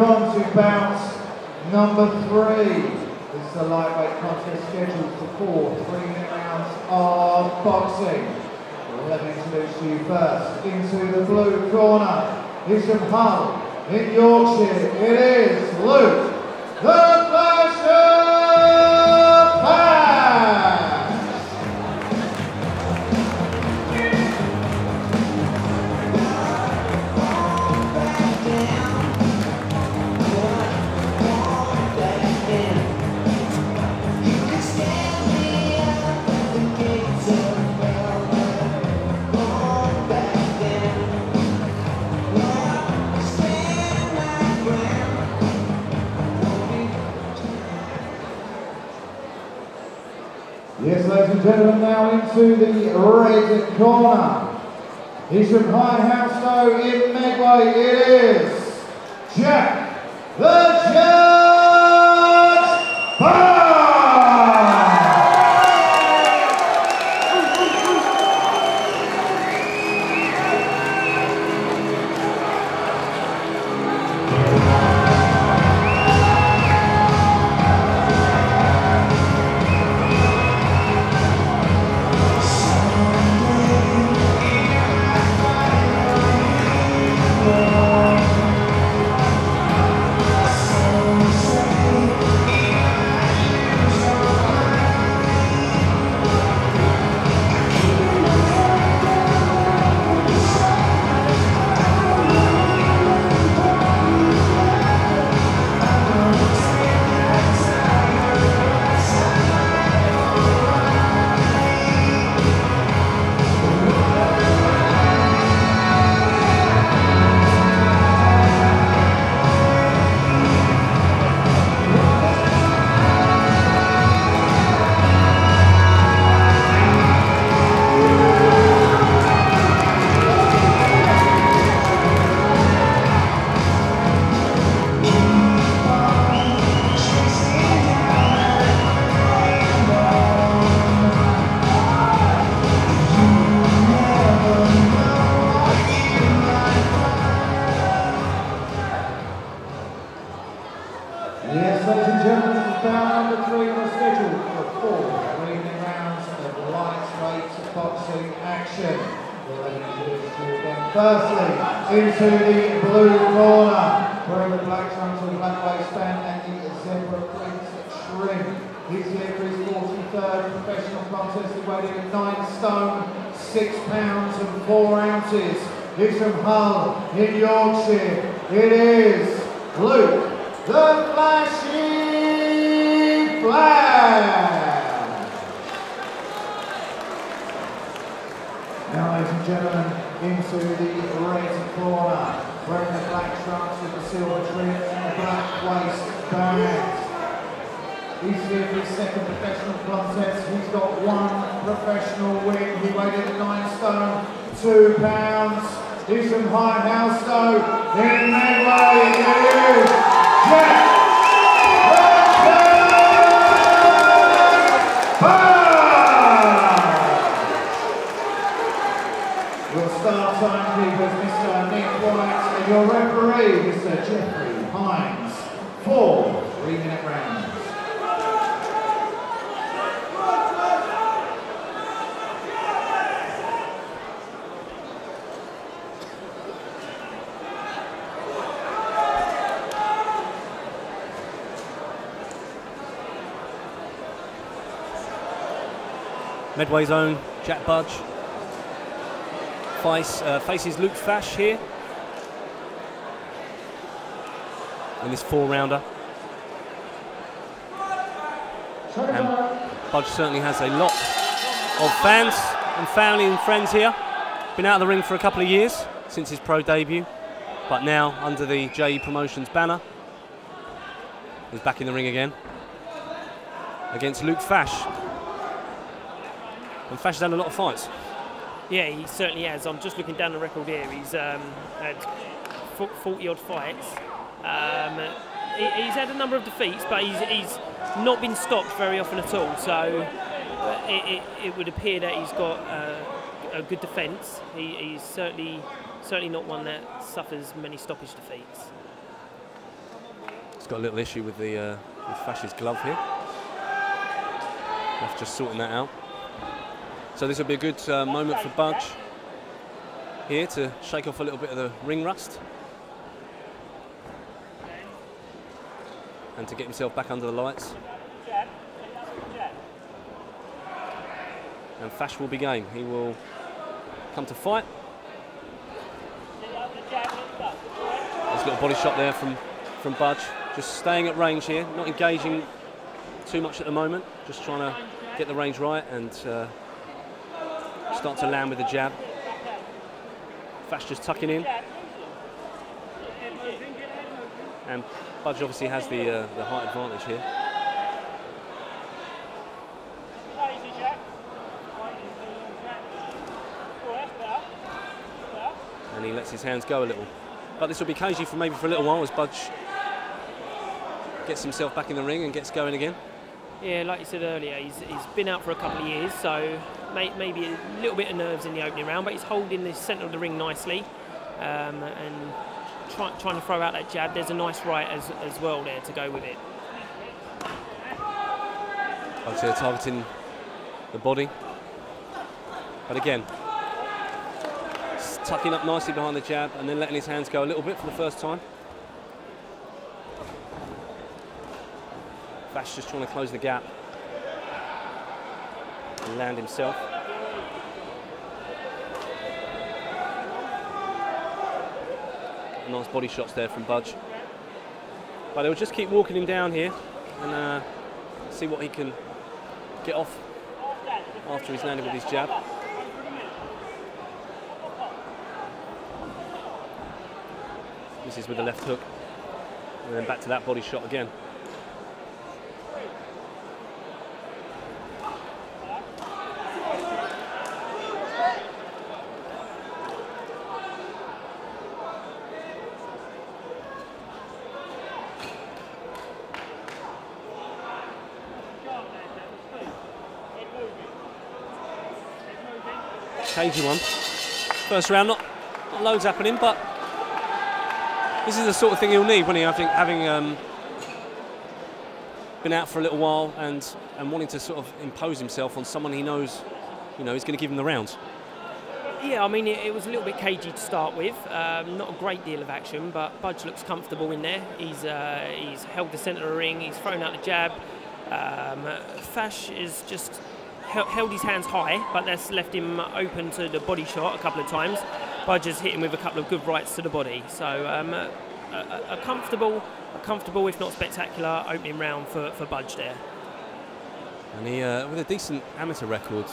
move on to bout number 3. This is a lightweight contest scheduled for 4 3-minute rounds of boxing. Let me introduce you first. Into the blue corner is from Hull in Yorkshire. It is Luke, the Fash. Yes, ladies and gentlemen, now into the red corner. He's from High in Medway. It is Jack, the Judge Budge! Yes, ladies and gentlemen, this is bout number 3 on the schedule for 4 3-minute rounds of lightweight boxing action. We'll introduce you again. Firstly, into the blue corner, wearing the black trunks with the black waistband and the zebra print trim. He's here for his 43rd professional contest. He weighed in at 9 stone, 6 pounds and 4 ounces. He's from Hull in Yorkshire. It is Luke, the Flashy Flash. Now, ladies and gentlemen, into the red corner, wearing the black trunks with the silver trim and the black waistband. He's here for his 2nd professional contest. He's got 1 professional win. He weighed in at 9 stone, 2 pounds. He's from High in Medway. It is Jack. We'll start timekeepers, Mr. Nick White, and your referee, Mr. Jeffrey Hines, 4 3-minute rounds. Medway's own Jack Budge faces Luke Fash here in this 4-rounder. And Budge certainly has a lot of fans and family and friends here. Been out of the ring for a couple of years since his pro debut, but now under the JE Promotions banner, he's back in the ring again against Luke Fash. And Fash has had a lot of fights. Yeah, he certainly has. I'm just looking down the record here. He's had 40-odd fights. He's had a number of defeats, but he's not been stopped very often at all. So it would appear that he's got a good defence. He's certainly not one that suffers many stoppage defeats. got a little issue with the with Fash's glove here. Ref just sorting that out. So this will be a good moment for Budge here to shake off a little bit of the ring rust and to get himself back under the lights. And Fash will be game. He will come to fight. There's a little body shot there from Budge. Just staying at range here, not engaging too much at the moment. Just trying to get the range right and start to land with the jab. Fash just tucking in. And Budge obviously has the height advantage here. And he lets his hands go a little. But this will be cagey for maybe for a little while as Budge gets himself back in the ring and gets going again. Yeah, like you said earlier, he's been out for a couple of years, so maybe a little bit of nerves in the opening round, but he's holding the centre of the ring nicely and trying to throw out that jab. There's a nice right as well there to go with it. Budge here targeting the body. But again, tucking up nicely behind the jab and then letting his hands go a little bit for the first time. Fash just trying to close the gap and land himself. Nice body shots there from Budge. But he'll just keep walking him down here and see what he can get off after he's landed with his jab. This is with the left hook. And then back to that body shot again. Cagey one. First round, not loads happening, but this is the sort of thing he'll need when he, I think, having been out for a little while and wanting to sort of impose himself on someone he knows, you know, he's going to give him the round. Yeah, I mean, it was a little bit cagey to start with. Not a great deal of action, but Budge looks comfortable in there. He's held the centre of the ring. He's thrown out the jab. Fash is just held his hands high, but that's left him open to the body shot a couple of times. Budge has hit him with a couple of good rights to the body. So a comfortable, if not spectacular, opening round for Budge there. And he, with a decent amateur record,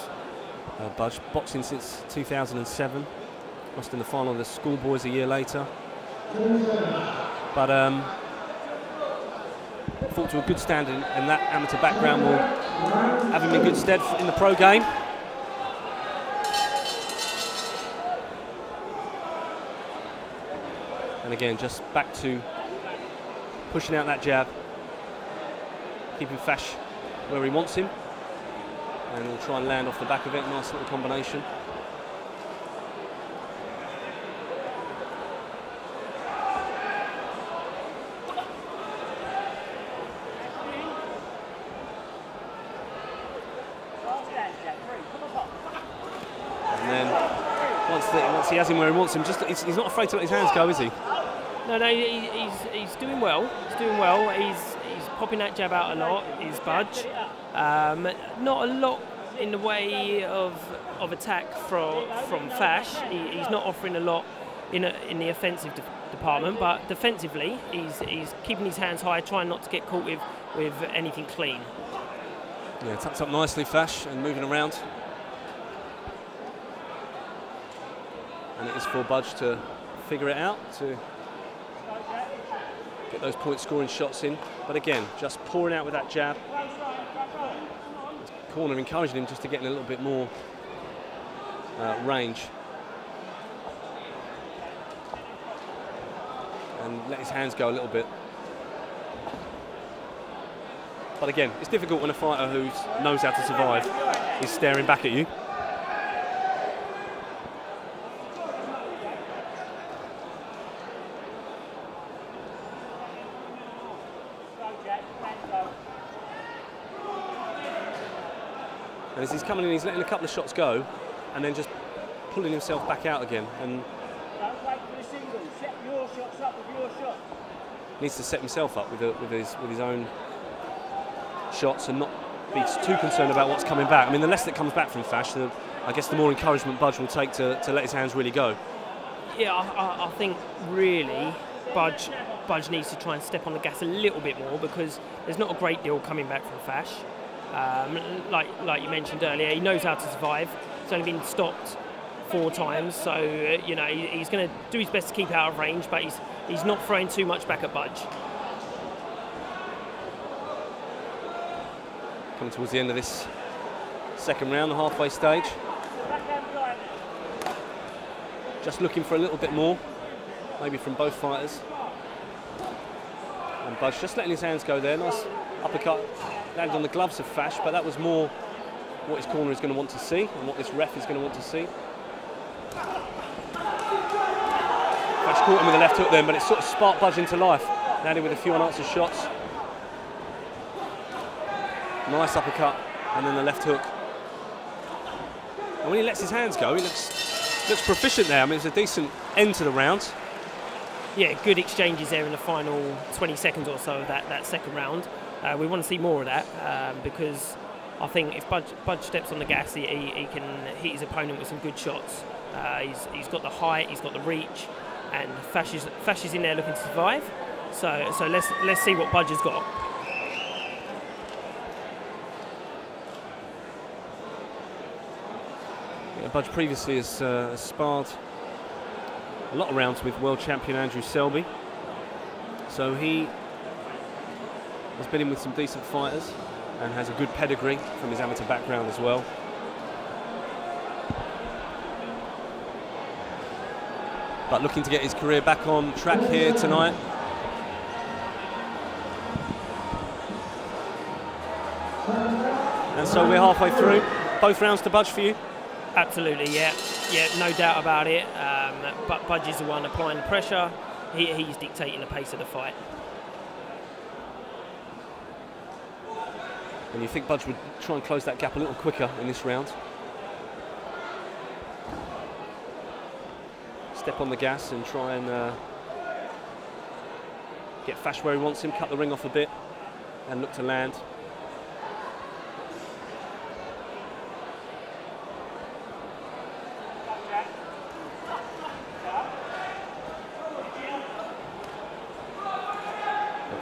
Budge, boxing since 2007, lost in the final of the Schoolboys a year later. But fought to a good standing, and that amateur background will have him in good stead in the pro game. And again, just back to pushing out that jab, keeping Fash where he wants him, and we'll try and land off the back of it. Nice little combination. And then once he has him where he wants him, he's not afraid to let his hands go, is he? No, he's doing well. He's doing well. He's popping that jab out a lot. Is Budge. Not a lot in the way of attack from Fash. He's not offering a lot in the offensive department, but defensively, he's keeping his hands high, trying not to get caught with anything clean. Yeah, tucked up nicely, Fash, and moving around. And it is for Budge to figure it out, to get those point scoring shots in. But again, just pouring out with that jab. Corner encouraging him just to get in a little bit more range. And let his hands go a little bit. But again, it's difficult when a fighter who knows how to survive is staring back at you. And as he's coming in, he's letting a couple of shots go, and then just pulling himself back out again. And Don't wait for the single. Set your shots up with your shot. needs to set himself up with his own shots and not be too concerned about what's coming back. I mean, the less that comes back from Fash, I guess the more encouragement Budge will take to let his hands really go. Yeah, I think really Budge needs to try and step on the gas a little bit more, because there's not a great deal coming back from Fash. Like you mentioned earlier, he knows how to survive. He's only been stopped 4 times, so you know, he's going to do his best to keep out of range, but he's not throwing too much back at Budge. Coming towards the end of this second round, the halfway stage. Just looking for a little bit more, maybe from both fighters. And Budge just letting his hands go there. Nice uppercut, landed on the gloves of Fash, but that was more what his corner is going to want to see and what this ref is going to want to see. Fash caught him with a left hook then, but it sort of sparked Budge into life. Landed with a few unanswered shots. Nice uppercut, and then the left hook. And when he lets his hands go, he looks proficient there. I mean, it's a decent end to the round. Yeah, good exchanges there in the final 20 seconds or so of that second round. We want to see more of that, because I think if Budge steps on the gas, he can hit his opponent with some good shots. He's got the height, he's got the reach, and Fash is in there looking to survive. So let's see what Budge has got. Budge previously has sparred a lot of rounds with world champion Andrew Selby, so he has been in with some decent fighters and has a good pedigree from his amateur background as well. But looking to get his career back on track here tonight. And so we're halfway through. Both rounds to Budge for you? Absolutely, yeah, no doubt about it. But Budge is the one applying the pressure. He's dictating the pace of the fight. And you think Budge would try and close that gap a little quicker in this round? Step on the gas and try and get Fash where he wants him, cut the ring off a bit and look to land.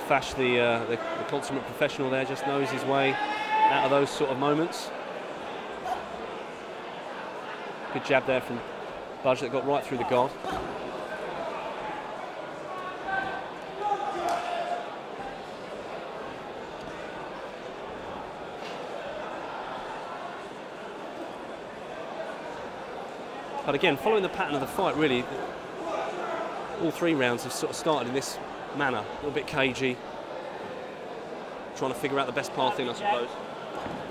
Fash, the consummate professional there, just knows his way out of those sort of moments. Good jab there from Budge that got right through the guard. But again, following the pattern of the fight, really, all 3 rounds have sort of started in this manner, a little bit cagey, trying to figure out the best path in, I suppose.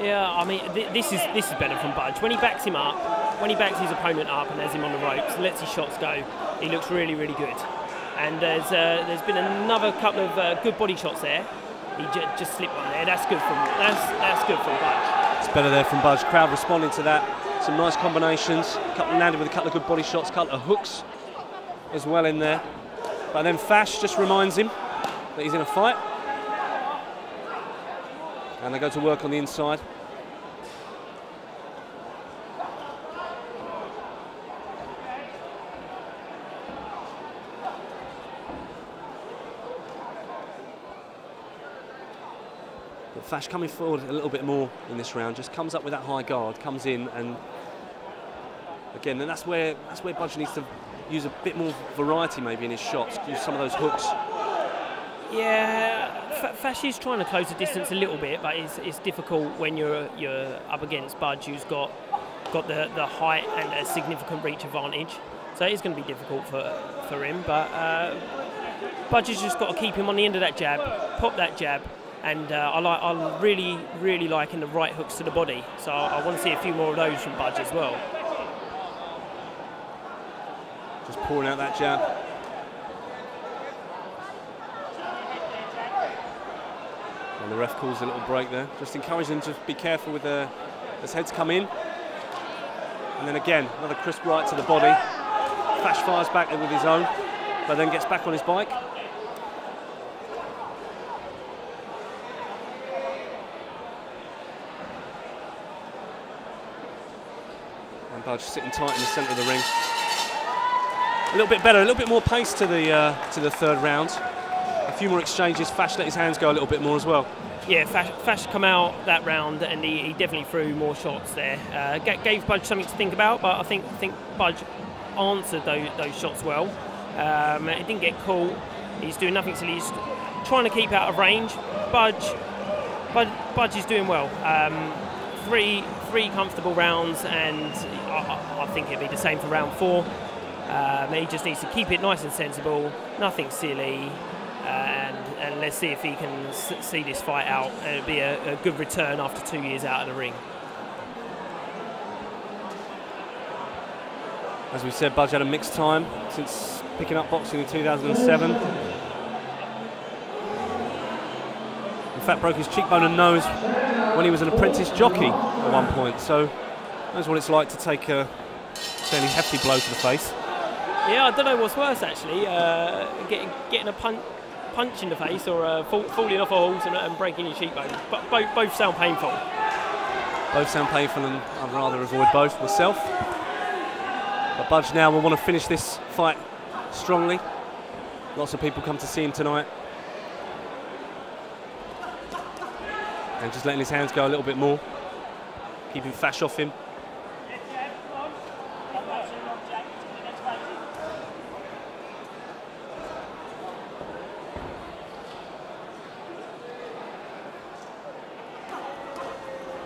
Yeah, I mean, this is better from Budge. When he backs him up, when he backs his opponent up and has him on the ropes and lets his shots go, he looks really, really good. And there's been another couple of good body shots there. He just slipped one there. That's good from Budge. It's better there from Budge. Crowd responding to that. Some nice combinations. Landed with a couple of good body shots, a couple of hooks as well in there. But then Fash just reminds him that he's in a fight. And they go to work on the inside. But Fash coming forward a little bit more in this round, just comes up with that high guard, comes in, and again, and that's where Budge needs to use a bit more variety maybe in his shots, use some of those hooks. Yeah, Fash is trying to close the distance a little bit, but it's difficult when you're up against Budge, who's got the height and a significant reach advantage. So it's going to be difficult for him, but Budge has just got to keep him on the end of that jab, pop that jab, and I'm really liking the right hooks to the body. So I want to see a few more of those from Budge as well. Just pouring out that jab. And the ref calls a little break there. Just encouraging them to be careful with their as heads come in. And then again, another crisp right to the body. Fash fires back with his own, but then gets back on his bike. And Budge sitting tight in the centre of the ring. A little bit better, a little bit more pace to the third round. A few more exchanges. Fash let his hands go a little bit more as well. Yeah, Fash come out that round and he definitely threw more shots there. Gave Budge something to think about, but I think Budge answered those shots well. It didn't get caught. He's doing nothing silly. He's trying to keep out of range. Budge is doing well. Three comfortable rounds, and I think it'll be the same for round 4. He just needs to keep it nice and sensible, nothing silly, and let's see if he can see this fight out. And it'll be a good return after 2 years out of the ring. As we said, Budge had a mixed time since picking up boxing in 2007. In fact, broke his cheekbone and nose when he was an apprentice jockey at one point. So knows what it's like to take a fairly hefty blow to the face. Yeah, I don't know what's worse actually, getting a punch in the face or falling off a horse and breaking your cheekbone. But both sound painful. Both sound painful, and I'd rather avoid both myself. But Budge now will want to finish this fight strongly. Lots of people come to see him tonight. And just letting his hands go a little bit more, keeping Fash off him.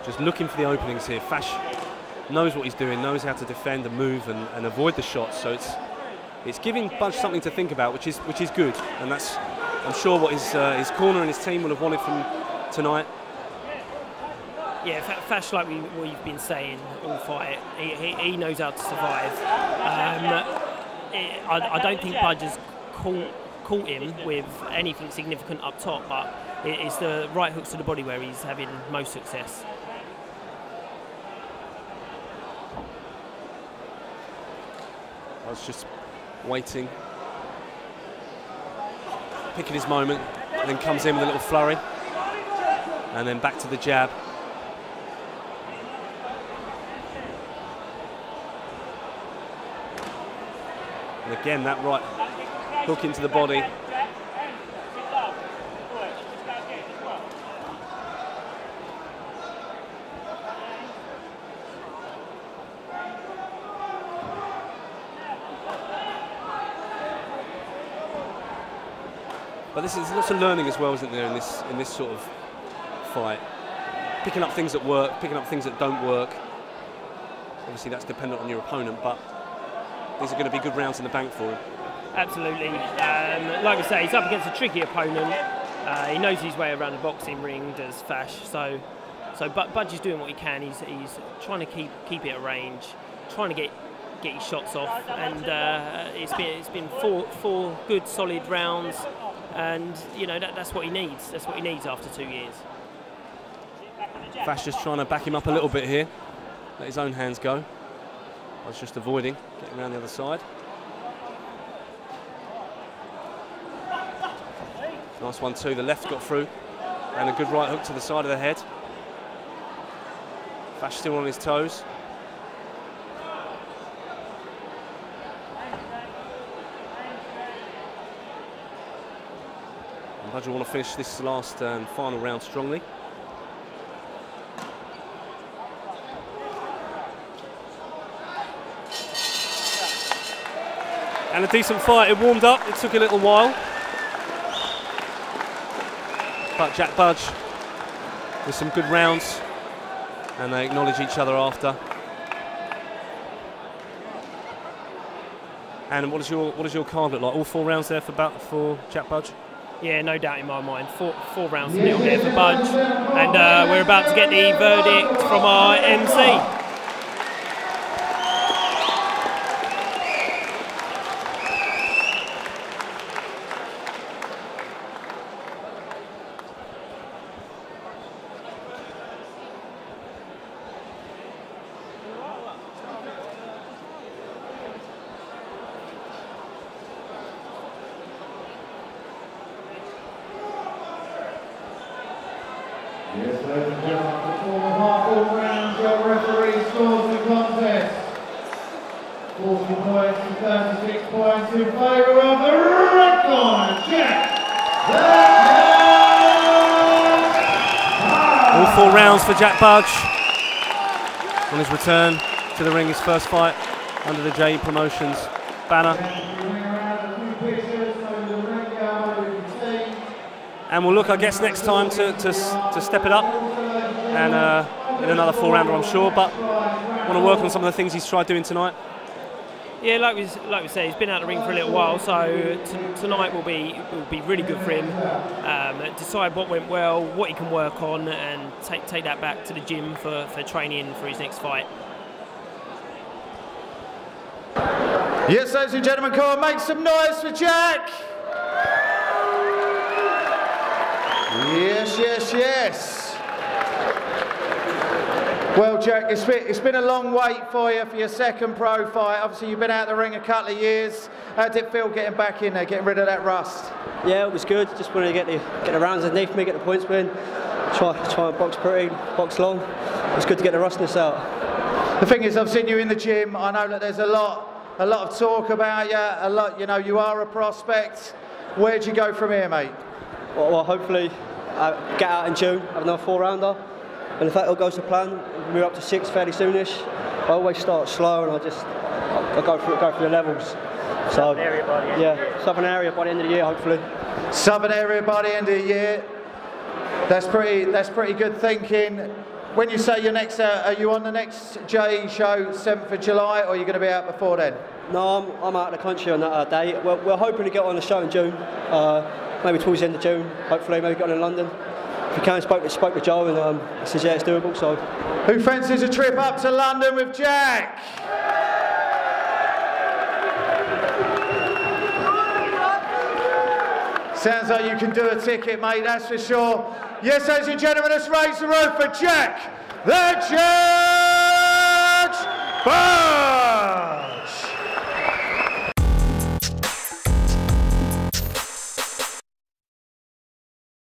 Just looking for the openings here. Fash knows what he's doing, knows how to defend and move and avoid the shots. So it's giving Budge something to think about, which is good. And that's, I'm sure, what his corner and his team will have wanted from tonight. Yeah, Fash, like we've been saying all fight, he knows how to survive. I don't think Budge has caught him with anything significant up top, but it's the right hooks to the body where he's having most success. I was just waiting, picking his moment, and then comes in with a little flurry, and then back to the jab. And again, that right hook into the body. But this is lots of learning as well, isn't there, in this sort of fight? Picking up things that work, picking up things that don't work. Obviously, that's dependent on your opponent, but these are going to be good rounds in the bank for him. Absolutely. Like I say, he's up against a tricky opponent. He knows his way around the boxing ring, does Fash. So Budge is doing what he can. He's trying to keep it at range, trying to get his shots off, and it's been four good solid rounds. And you know that's what he needs. That's what he needs after 2 years. Fash just trying to back him up a little bit here. Let his own hands go. I was just avoiding, getting around the other side. Nice one too. The left got through, and a good right hook to the side of the head. Fash still on his toes. Budge will want to finish this last and final round strongly. And a decent fight. It warmed up. It took a little while. But Jack Budge with some good rounds, and they acknowledge each other after. And what does your card look like? All 4 rounds there for Jack Budge? Yeah, no doubt in my mind. Four rounds to nil there for Budge. And we're about to get the verdict from our MC. Yes, ladies and gentlemen, the former half-all round, your referee scores the contest. 40 points to 36 points in favour of the red corner, Jack. All 4 rounds for Jack Budge on his return to the ring, his first fight under the JE Promotions banner. And we'll look, I guess, next time to step it up and in another 4-rounder, I'm sure. But I want to work on some of the things he's tried doing tonight. Yeah, like we say, he's been out of the ring for a little while, so tonight will be really good for him. Decide what went well, what he can work on, and take that back to the gym for training for his next fight. Yes, ladies and gentlemen, come on, make some noise for Jack. Yes, yes, yes. Well, Jack, it's been a long wait for you for your second pro fight. Obviously, you've been out of the ring a couple of years. How did it feel getting back in there, getting rid of that rust? Yeah, it was good. Just wanted to get the rounds underneath me, get the points win. Try and box pretty, box long. It's good to get the rustness out. The thing is, I've seen you in the gym. I know that there's a lot of talk about you. A lot, you know, you are a prospect. Where'd you go from here, mate? Well, hopefully, get out in June, have another 4-rounder. And if that all goes to plan, we'll move up to 6 fairly soonish. I always start slow and I go through the levels. So, Southern area by the end of the year. Southern area by the end of the year, hopefully. Southern area by the end of the year. That's pretty good thinking. When you say you're next out, are you on the next JE show, 7th of July, or are you going to be out before then? No, I'm out of the country on that day. We're hoping to get on the show in June, maybe towards the end of June. Hopefully, maybe get on in London. If you can, spoke to Joe and he says yeah, it's doable. So, who fancies a trip up to London with Jack? Sounds like you can do a ticket, mate. That's for sure. Yes, ladies and gentlemen, let's raise the roof for Jack, the Judge Budge.